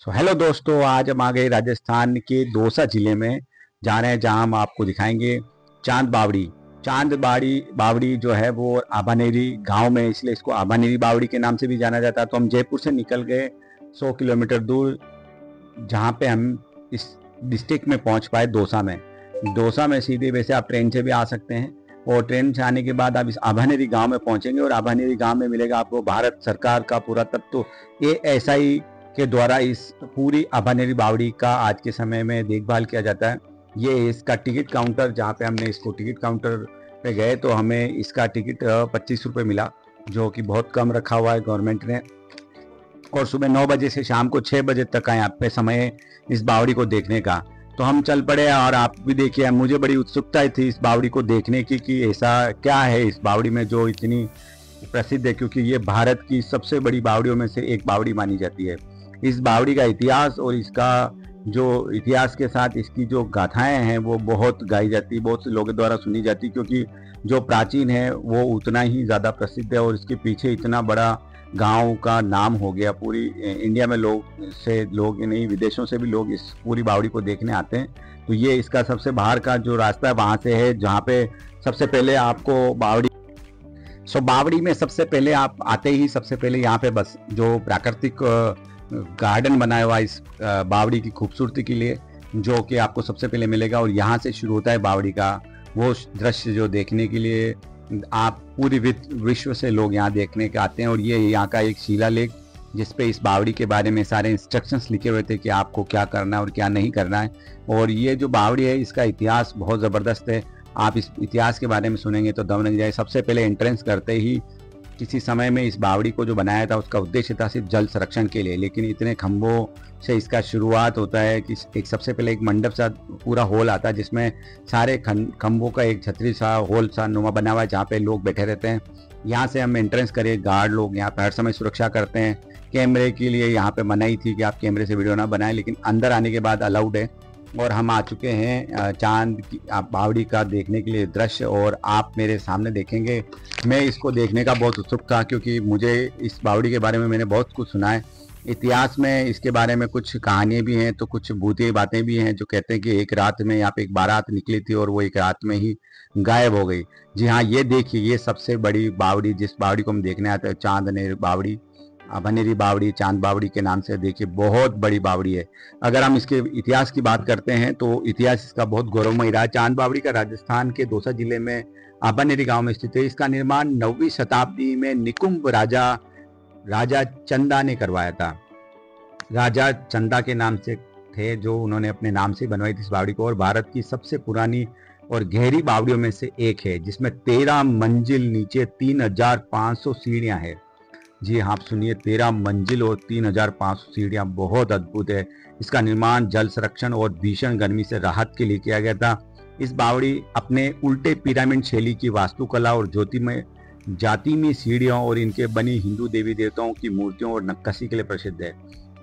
Hello दोस्तों, आज हम आ गए राजस्थान के दौसा जिले में। जा रहे हैं जहां हम आपको दिखाएंगे चांद बावड़ी। चांद बाड़ी बावड़ी जो है वो आभानेरी गांव में, इसलिए इसको आभानेरी बावड़ी के नाम से भी जाना जाता है। तो हम जयपुर से निकल गए 100 किलोमीटर दूर, जहां पे हम इस डिस्ट्रिक्ट में पहुंच पाए दौसा में। दौसा में सीधे वैसे आप ट्रेन से भी आ सकते हैं, और ट्रेन से आने के बाद आप इस आभानेरी गांव में पहुंचेंगे और आभानेरी गांव में मिलेगा आपको भारत सरकार का पुरातत्व ASI के द्वारा इस पूरी आभानेरी बावड़ी का आज के समय में देखभाल किया जाता है। ये इसका टिकट काउंटर, जहाँ पे हमने इसको टिकट काउंटर पे गए तो हमें इसका टिकट 25 रुपये मिला, जो कि बहुत कम रखा हुआ है गवर्नमेंट ने। और सुबह 9 बजे से शाम को 6 बजे तक का यहाँ पे समय है इस बावड़ी को देखने का। तो हम चल पड़े, और आप भी देखिए, मुझे बड़ी उत्सुकता थी इस बावड़ी को देखने की कि ऐसा क्या है इस बावड़ी में जो इतनी प्रसिद्ध है, क्योंकि ये भारत की सबसे बड़ी बावड़ियों में से एक बावड़ी मानी जाती है। इस बावड़ी का इतिहास और इसका जो इतिहास के साथ इसकी जो गाथाएं हैं वो बहुत गाई जाती, बहुत से लोगों द्वारा सुनी जाती, क्योंकि जो प्राचीन है वो उतना ही ज़्यादा प्रसिद्ध है और इसके पीछे इतना बड़ा गांव का नाम हो गया। पूरी इंडिया में लोग नहीं, विदेशों से भी लोग इस पूरी बावड़ी को देखने आते हैं। तो ये इसका सबसे बाहर का जो रास्ता है वहाँ से है, जहाँ पे सबसे पहले आपको बावड़ी में सबसे पहले आप आते ही सबसे पहले यहाँ पे बस जो प्राकृतिक गार्डन बनाया हुआ इस बावड़ी की खूबसूरती के लिए, जो कि आपको सबसे पहले मिलेगा। और यहाँ से शुरू होता है बावड़ी का वो दृश्य जो देखने के लिए आप पूरी विश्व से लोग यहाँ देखने के आते हैं। और ये यहाँ का एक शिलालेख, जिसपे इस बावड़ी के बारे में सारे इंस्ट्रक्शंस लिखे हुए थे कि आपको क्या करना है और क्या नहीं करना है। और ये जो बावड़ी है इसका इतिहास बहुत ज़बरदस्त है। आप इस इतिहास के बारे में सुनेंगे तो दम लग जाए। सबसे पहले एंट्रेंस करते ही किसी समय में इस बावड़ी को जो बनाया था उसका उद्देश्य था सिर्फ जल संरक्षण के लिए, लेकिन इतने खंभों से इसका शुरुआत होता है कि एक सबसे पहले एक मंडप सा पूरा हॉल आता है, जिसमें सारे खंभों का एक छतरी सा हॉल सा नुमा बना हुआ है, जहाँ पे लोग बैठे रहते हैं। यहाँ से हम एंट्रेंस करें, गार्ड लोग यहाँ पर हर समय सुरक्षा करते हैं। कैमरे के लिए यहाँ पे मनाही थी कि आप कैमरे से वीडियो ना बनाएं, लेकिन अंदर आने के बाद अलाउड है। और हम आ चुके हैं चांद की बावड़ी का देखने के लिए दृश्य, और आप मेरे सामने देखेंगे। मैं इसको देखने का बहुत उत्सुक था, क्योंकि मुझे इस बावड़ी के बारे में मैंने बहुत कुछ सुना है। इतिहास में इसके बारे में कुछ कहानियाँ भी हैं, तो कुछ भूतिया बातें भी हैं, जो कहते हैं कि एक रात में यहाँ पे एक बारात निकली थी और वो एक रात में ही गायब हो गई। जी हाँ, ये देखिए, ये सबसे बड़ी बावड़ी, जिस बावड़ी को हम देखने आते हैं, चांदनेर बावड़ी, आभानेरी बावड़ी, चांद बावड़ी के नाम से, देखिए बहुत बड़ी बावड़ी है। अगर हम इसके इतिहास की बात करते हैं तो इतिहास इसका बहुत गौरवमयी रहा। चांद बावड़ी का राजस्थान के दौसा जिले में आभानेरी गांव में स्थित है। इसका निर्माण 9वीं शताब्दी में निकुंभ राजा चंदा ने करवाया था। राजा चंदा के नाम से थे, जो उन्होंने अपने नाम से बनवाई थी इस बावड़ी को। और भारत की सबसे पुरानी और गहरी बावड़ियों में से एक है, जिसमें 13 मंजिल, नीचे 3500 सीढ़ियां हैं। जी हाँ, आप सुनिए, 13 मंजिल और 3500 सीढ़ियाँ, बहुत अद्भुत है। इसका निर्माण जल संरक्षण और भीषण गर्मी से राहत के लिए किया गया था। इस बावड़ी अपने उल्टे पिरामिड शैली की वास्तुकला और जातिमय सीढ़ियों और इनके बनी हिंदू देवी देवताओं की मूर्तियों और नक्काशी के लिए प्रसिद्ध है।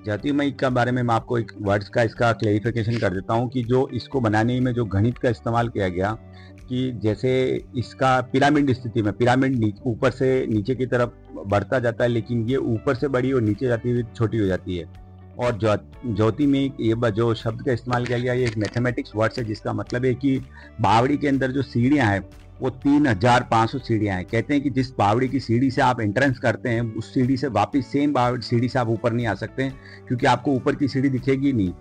जातिमय का बारे में मैं आपको एक वर्ड्स का इसका क्लेरिफिकेशन कर देता हूँ कि जो इसको बनाने में जो गणित का इस्तेमाल किया गया, कि जैसे इसका पिरामिड स्थिति में, पिरामिड ऊपर से नीचे की तरफ बढ़ता जाता है, लेकिन ये ऊपर से बड़ी और नीचे जाती हुई छोटी हो जाती है। और ज्योति में ये जो शब्द का इस्तेमाल किया गया, ये एक मैथमेटिक्स वर्ड है, जिसका मतलब है कि बावड़ी के अंदर जो सीढ़ियाँ हैं वो 3500 सीढ़ियाँ हैं। कहते हैं कि जिस बावड़ी की सीढ़ी से आप एंट्रेंस करते हैं, उस सीढ़ी से वापस सेम सीढ़ी से आप ऊपर नहीं आ सकते, क्योंकि आपको ऊपर की सीढ़ी दिखेगी नहीं।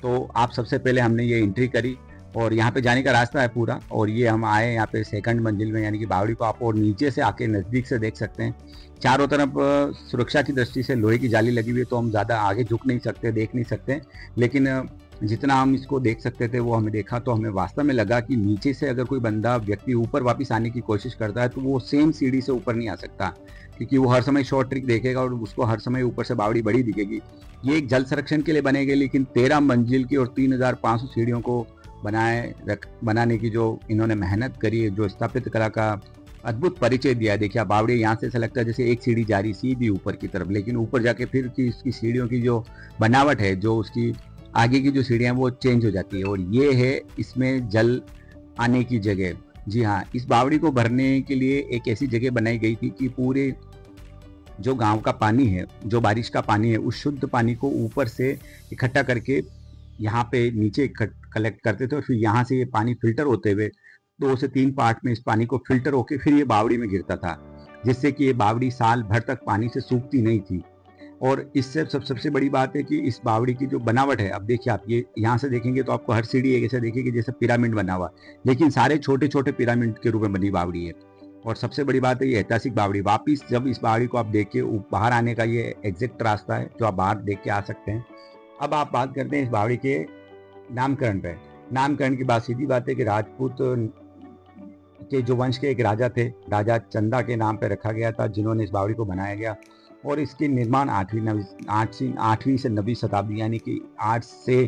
तो आप सबसे पहले हमने ये एंट्री करी, और यहाँ पे जाने का रास्ता है पूरा। और ये हम आए यहाँ पे सेकंड मंजिल में, यानी कि बावड़ी को आप और नीचे से आके नज़दीक से देख सकते हैं। चारों तरफ सुरक्षा की दृष्टि से लोहे की जाली लगी हुई है, तो हम ज़्यादा आगे झुक नहीं सकते, देख नहीं सकते, लेकिन जितना हम इसको देख सकते थे वो हमें देखा। तो हमें वास्तव में लगा कि नीचे से अगर कोई बंदा व्यक्ति ऊपर वापस आने की कोशिश करता है तो वो सेम सीढ़ी से ऊपर नहीं आ सकता, क्योंकि वो हर समय शॉर्ट ट्रिक देखेगा और उसको हर समय ऊपर से बावड़ी बड़ी दिखेगी। ये एक जल संरक्षण के लिए बनेगी, लेकिन 13 मंजिल की और 3500 सीढ़ियों को बनाने की जो इन्होंने मेहनत करी है, जो स्थापित कला का अद्भुत परिचय दिया है। देखिए, बावड़ी यहाँ से ऐसा लगता है जैसे एक सीढ़ी जा रही सीधी ऊपर की तरफ, लेकिन ऊपर जाके फिर की इसकी सीढ़ियों की जो बनावट है, जो उसकी आगे की जो सीढ़ियाँ वो चेंज हो जाती है। और ये है इसमें जल आने की जगह। जी हाँ, इस बावड़ी को भरने के लिए एक ऐसी जगह बनाई गई थी कि पूरे जो गांव का पानी है, जो बारिश का पानी है, उस शुद्ध पानी को ऊपर से इकट्ठा करके यहाँ पे नीचे कलेक्ट करते थे और फिर यहाँ से ये पानी फिल्टर होते हुए 2 से 3 पार्ट में इस पानी को फिल्टर होके फिर ये बावड़ी में गिरता था, जिससे कि ये बावड़ी साल भर तक पानी से सूखती नहीं थी। और इससे सबसे बड़ी बात है कि इस बावड़ी की जो बनावट है, अब देखिए आप ये यहाँ से देखेंगे तो आपको हर सीढ़ी एक ऐसा देखेगी जैसे पिरामिड बना हुआ, लेकिन सारे छोटे छोटे पिरामिड के रूप में बनी बावड़ी है। और सबसे बड़ी बात है ये ऐतिहासिक बावड़ी, वापिस जब इस बावड़ी को आप देख के बाहर आने का ये एग्जैक्ट रास्ता है जो आप बाहर देख के आ सकते हैं। अब आप बात करते हैं इस बावड़ी के नामकरण पे। नामकरण की बात सीधी बात है कि राजपूत के जो वंश के एक राजा थे, राजा चंदा के नाम पे रखा गया था, जिन्होंने इस बावड़ी को बनाया गया। और इसके निर्माण 8वीं से 9वीं शताब्दी यानी कि 8 से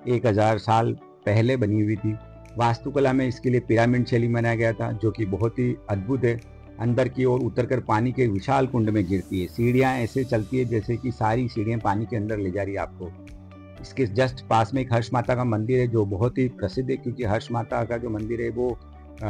1000 साल पहले बनी हुई थी। वास्तुकला में इसके लिए पिरामिड शैली बनाया गया था, जो कि बहुत ही अद्भुत है। अंदर की ओर उतरकर पानी के विशाल कुंड में गिरती है। सीढ़ियाँ ऐसे चलती है जैसे कि सारी सीढ़ियाँ पानी के अंदर ले जा रही है आपको। इसके जस्ट पास में एक हर्ष माता का मंदिर है जो बहुत ही प्रसिद्ध है, क्योंकि हर्ष माता का जो मंदिर है वो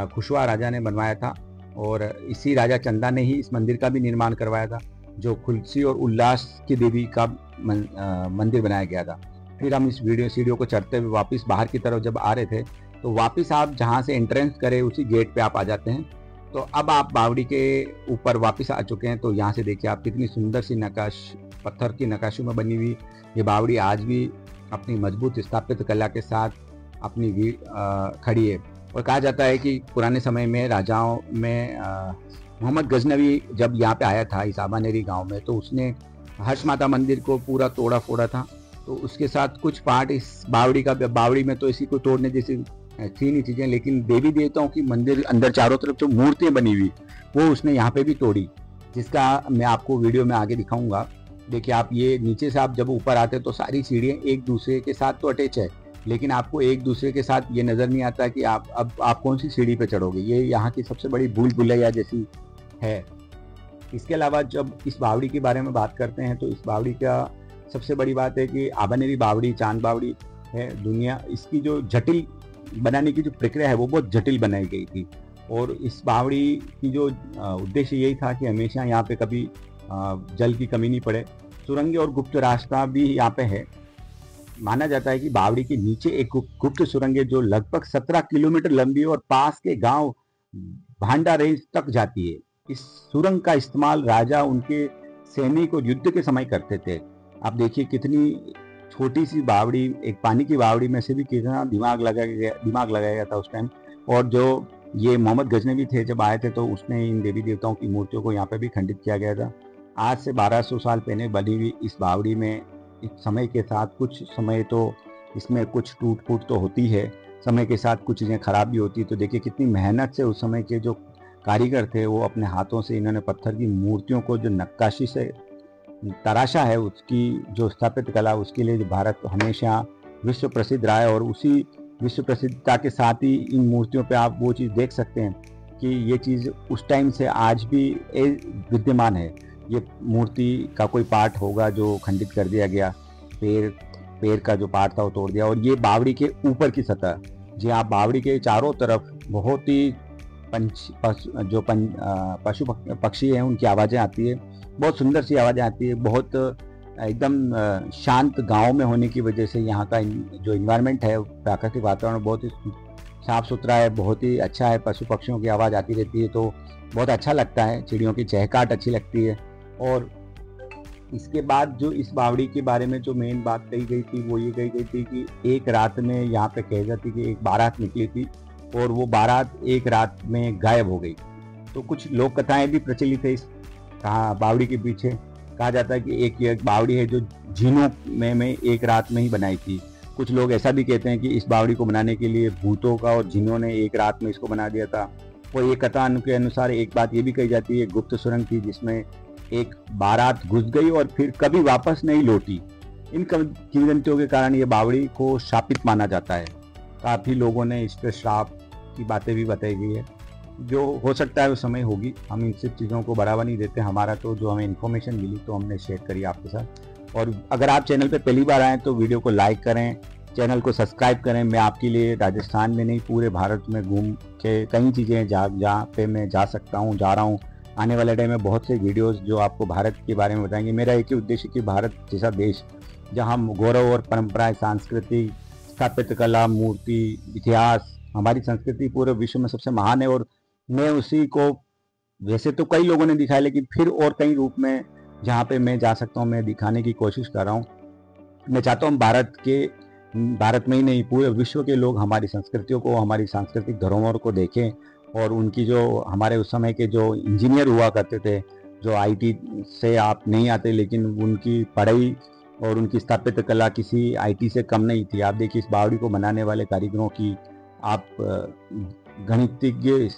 खुशवा राजा ने बनवाया था और इसी राजा चंदा ने ही इस मंदिर का भी निर्माण करवाया था, जो खुशी और उल्लास की देवी का मंदिर बनाया गया था। फिर हम इस सीढ़ियों को चढ़ते हुए वापस बाहर की तरफ जब आ रहे थे तो वापस आप जहाँ से एंट्रेंस करें उसी गेट पे आप आ जाते हैं। तो अब आप बावड़ी के ऊपर वापस आ चुके हैं। तो यहाँ से देखिए आप कितनी सुंदर सी पत्थर की नक्काशी में बनी हुई ये बावड़ी आज भी अपनी मजबूत स्थापित कला के साथ अपनी खड़ी है। और कहा जाता है कि पुराने समय में राजाओं में मोहम्मद गजनवी जब यहाँ पे आया था इस आबानेरी गांव में, तो उसने हर्ष माता मंदिर को पूरा तोड़ा फोड़ा था। तो उसके साथ कुछ पार्ट इस बावड़ी में तो इसी को तोड़ने जैसी थी नहीं चीज़ें, लेकिन देवी देवताओं की मंदिर अंदर चारों तरफ जो मूर्तियाँ बनी हुई वो उसने यहाँ पे भी तोड़ी, जिसका मैं आपको वीडियो में आगे दिखाऊंगा। देखिए आप ये नीचे से आप जब ऊपर आते हैं तो सारी सीढ़ियाँ एक दूसरे के साथ तो अटैच है, लेकिन आपको एक दूसरे के साथ ये नज़र नहीं आता कि आप कौन सी सीढ़ी पे चढ़ोगे। ये यहाँ की सबसे बड़ी भूल भुलैया जैसी है। इसके अलावा जब इस बावड़ी के बारे में बात करते हैं तो इस बावड़ी का सबसे बड़ी बात है कि आबानेरी बावड़ी चांद बावड़ी है। दुनिया इसकी जो जटिल बनाने की जो प्रक्रिया है वो बहुत जटिल बनाई गई थी। और इस बावड़ी की जो उद्देश्य यही था कि हमेशा यहाँ पे कभी जल की कमी नहीं पड़े। सुरंग और गुप्त रास्ता भी यहाँ पे है। माना जाता है कि बावड़ी के नीचे एक गुप्त सुरंग है जो लगभग 17 किलोमीटर लंबी और पास के गांव भांडा रेंज तक जाती है। इस सुरंग का इस्तेमाल राजा उनके सैनिक और युद्ध के समय करते थे। आप देखिए कितनी छोटी सी बावड़ी, एक पानी की बावड़ी में से भी कितना दिमाग लगाया गया था उस टाइम। और जो ये मोहम्मद गजनवी थे जब आए थे तो उसने इन देवी देवताओं की मूर्तियों को यहाँ पे भी खंडित किया गया था। आज से 1200 साल पहले बनी हुई इस बावड़ी में इस समय के साथ कुछ समय तो इसमें कुछ टूट फूट तो होती है, समय के साथ कुछ चीज़ें खराब भी होती है। तो देखिए कितनी मेहनत से उस समय के जो कारीगर थे वो अपने हाथों से इन्होंने पत्थर की मूर्तियों को जो नक्काशी से तराशा है, उसकी जो स्थापित कला, उसके लिए जो भारत हमेशा विश्व प्रसिद्ध रहा है। और उसी विश्व प्रसिद्धता के साथ ही इन मूर्तियों पे आप वो चीज़ देख सकते हैं कि ये चीज़ उस टाइम से आज भी विद्यमान है। ये मूर्ति का कोई पार्ट होगा जो खंडित कर दिया गया, पैर का जो पार्ट था वो तोड़ दिया। और ये बावड़ी के ऊपर की सतह, जी हाँ, बावड़ी के चारों तरफ बहुत ही पशु पक्षी हैं, उनकी आवाज़ें आती है, बहुत सुंदर सी आवाज़ें आती है। बहुत एकदम शांत गांव में होने की वजह से यहाँ का जो इन्वायरमेंट है, प्राकृतिक वातावरण बहुत ही साफ़ सुथरा है, बहुत ही अच्छा है। पशु पक्षियों की आवाज़ आती रहती है तो बहुत अच्छा लगता है, चिड़ियों की चहकाहट अच्छी लगती है। और इसके बाद जो इस बावड़ी के बारे में जो मेन बात कही गई थी वो ये कही गई थी कि एक रात में यहाँ पे कही जाती कि एक बारात निकली थी और वो बारात एक रात में गायब हो गई। तो कुछ लोक कथाएं भी प्रचलित है इस बावड़ी के पीछे। कहा जाता है कि एक बावड़ी है जो झीलों में एक रात में ही बनाई थी। कुछ लोग ऐसा भी कहते हैं कि इस बावड़ी को बनाने के लिए भूतों का और जिन्हों ने एक रात में इसको बना दिया था। और ये कथा के अनुसार एक बात ये भी कही जाती है, गुप्त सुरंग थी जिसमें एक बारात घुस गई और फिर कभी वापस नहीं लौटी। इन किंवदंतियों के कारण ये बावड़ी को शापित माना जाता है। काफ़ी लोगों ने इस पर श्राप की बातें भी बताई गई है। जो हो सकता है वो समय होगी, हम इन सब चीज़ों को बढ़ावा नहीं देते। हमारा तो जो हमें इन्फॉर्मेशन मिली तो हमने शेयर करी आपके साथ। और अगर आप चैनल पे पहली बार आएँ तो वीडियो को लाइक करें, चैनल को सब्सक्राइब करें। मैं आपके लिए राजस्थान में नहीं पूरे भारत में घूम के कई चीज़ें जहाँ पे मैं जा सकता हूँ, जा रहा हूँ, आने वाले टाइम में बहुत से वीडियोस जो आपको भारत के बारे में बताएंगे। मेरा एक ही उद्देश्य कि भारत जैसा देश जहां गौरव और परंपराएं, सांस्कृति, स्थापत्य कला, मूर्ति, इतिहास, हमारी संस्कृति पूरे विश्व में सबसे महान है, और मैं उसी को, वैसे तो कई लोगों ने दिखाया लेकिन फिर और कई रूप में जहाँ पे मैं जा सकता हूँ मैं दिखाने की कोशिश कर रहा हूँ। मैं चाहता हूँ भारत में ही नहीं पूरे विश्व के लोग हमारी संस्कृतियों को, हमारी सांस्कृतिक धरोहर को देखें, और उनकी जो हमारे उस समय के जो इंजीनियर हुआ करते थे, जो आईटी से आप नहीं आते लेकिन उनकी पढ़ाई और उनकी स्थापत्य कला किसी आईटी से कम नहीं थी। आप देखिए इस बावड़ी को बनाने वाले कारीगरों की आप गणितज्ञ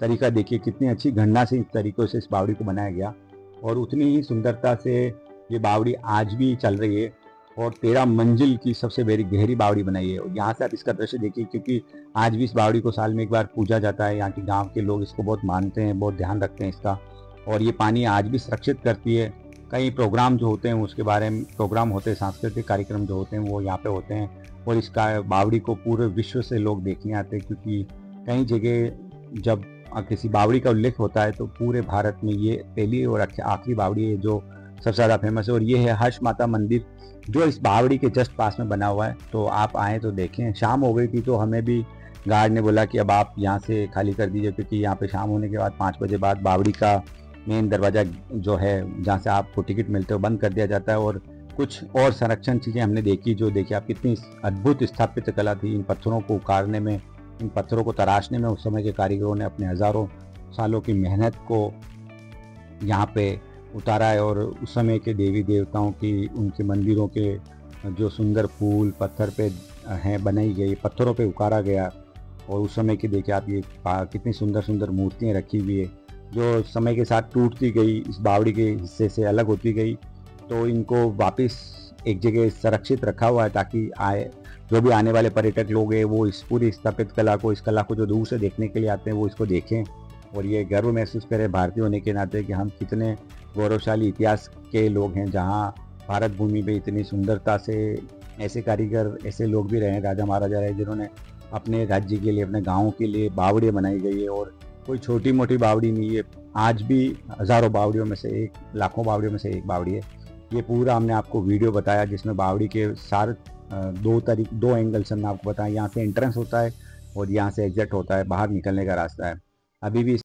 तरीका देखिए, कितनी अच्छी गणना से इस तरीकों से इस बावड़ी को बनाया गया, और उतनी ही सुंदरता से ये बावड़ी आज भी चल रही है। और 13 मंजिल की सबसे गहरी बावड़ी बनाई है, और यहाँ से आप इसका दृश्य देखिए, क्योंकि आज भी इस बावड़ी को साल में एक बार पूजा जाता है। यहाँ के गांव के लोग इसको बहुत मानते हैं, बहुत ध्यान रखते हैं इसका, और ये पानी आज भी सुरक्षित करती है। कई प्रोग्राम जो होते हैं उसके बारे में प्रोग्राम होते हैं, सांस्कृतिक कार्यक्रम जो होते हैं वो यहाँ पे होते हैं, और इसका बावड़ी को पूरे विश्व से लोग देखने आते हैं, क्योंकि कई जगह जब किसी बावड़ी का उल्लेख होता है तो पूरे भारत में ये पहली और आखिरी बावड़ी है जो सबसे ज़्यादा फेमस है। और ये है हर्ष माता मंदिर जो इस बावड़ी के जस्ट पास में बना हुआ है। तो आप आएँ तो देखें। शाम हो गई थी तो हमें भी गार्ड ने बोला कि अब आप यहाँ से खाली कर दीजिए, क्योंकि यहाँ पे शाम होने के बाद 5 बजे बाद बावड़ी का मेन दरवाज़ा जो है जहाँ से आपको टिकट मिलते हो बंद कर दिया जाता है। और कुछ और संरक्षण चीज़ें हमने देखी, जो देखिए आप कितनी अद्भुत स्थापत्य कला थी। इन पत्थरों को उकारने में, इन पत्थरों को तराशने में उस समय के कारीगरों ने अपने हज़ारों सालों की मेहनत को यहाँ पे उतारा है। और उस समय के देवी देवताओं की, उनके मंदिरों के जो सुंदर फूल पत्थर पे हैं बनाई गई, पत्थरों पे उकारा गया। और उस समय की देखिए आप ये कितनी सुंदर सुंदर मूर्तियाँ रखी हुई है जो समय के साथ टूटती गई, इस बावड़ी के हिस्से से अलग होती गई। तो इनको वापस एक जगह संरक्षित रखा हुआ है ताकि जो भी आने वाले पर्यटक लोग हैं वो इस पूरी स्थापित कला को, इस कला को जो दूर से देखने के लिए आते हैं वो इसको देखें, और ये गर्व महसूस करें भारतीय होने के नाते कि हम कितने गौरवशाली इतिहास के लोग हैं, जहाँ भारत भूमि पे इतनी सुंदरता से ऐसे कारीगर, ऐसे लोग भी रहे, राजा महाराजा रहे, जिन्होंने अपने राज्य के लिए, अपने गाँव के लिए बावड़ियाँ बनाई गई है। और कोई छोटी मोटी बावड़ी नहीं है, आज भी हज़ारों बावड़ियों में से एक, लाखों बावड़ियों में से एक बावड़ी है। ये पूरा हमने आपको वीडियो बताया जिसमें बावड़ी के सारे 2 एंगल्स हमने आपको बताया। यहाँ से एंट्रेंस होता है और यहाँ से एग्जिट होता है, बाहर निकलने का रास्ता है। अभी भी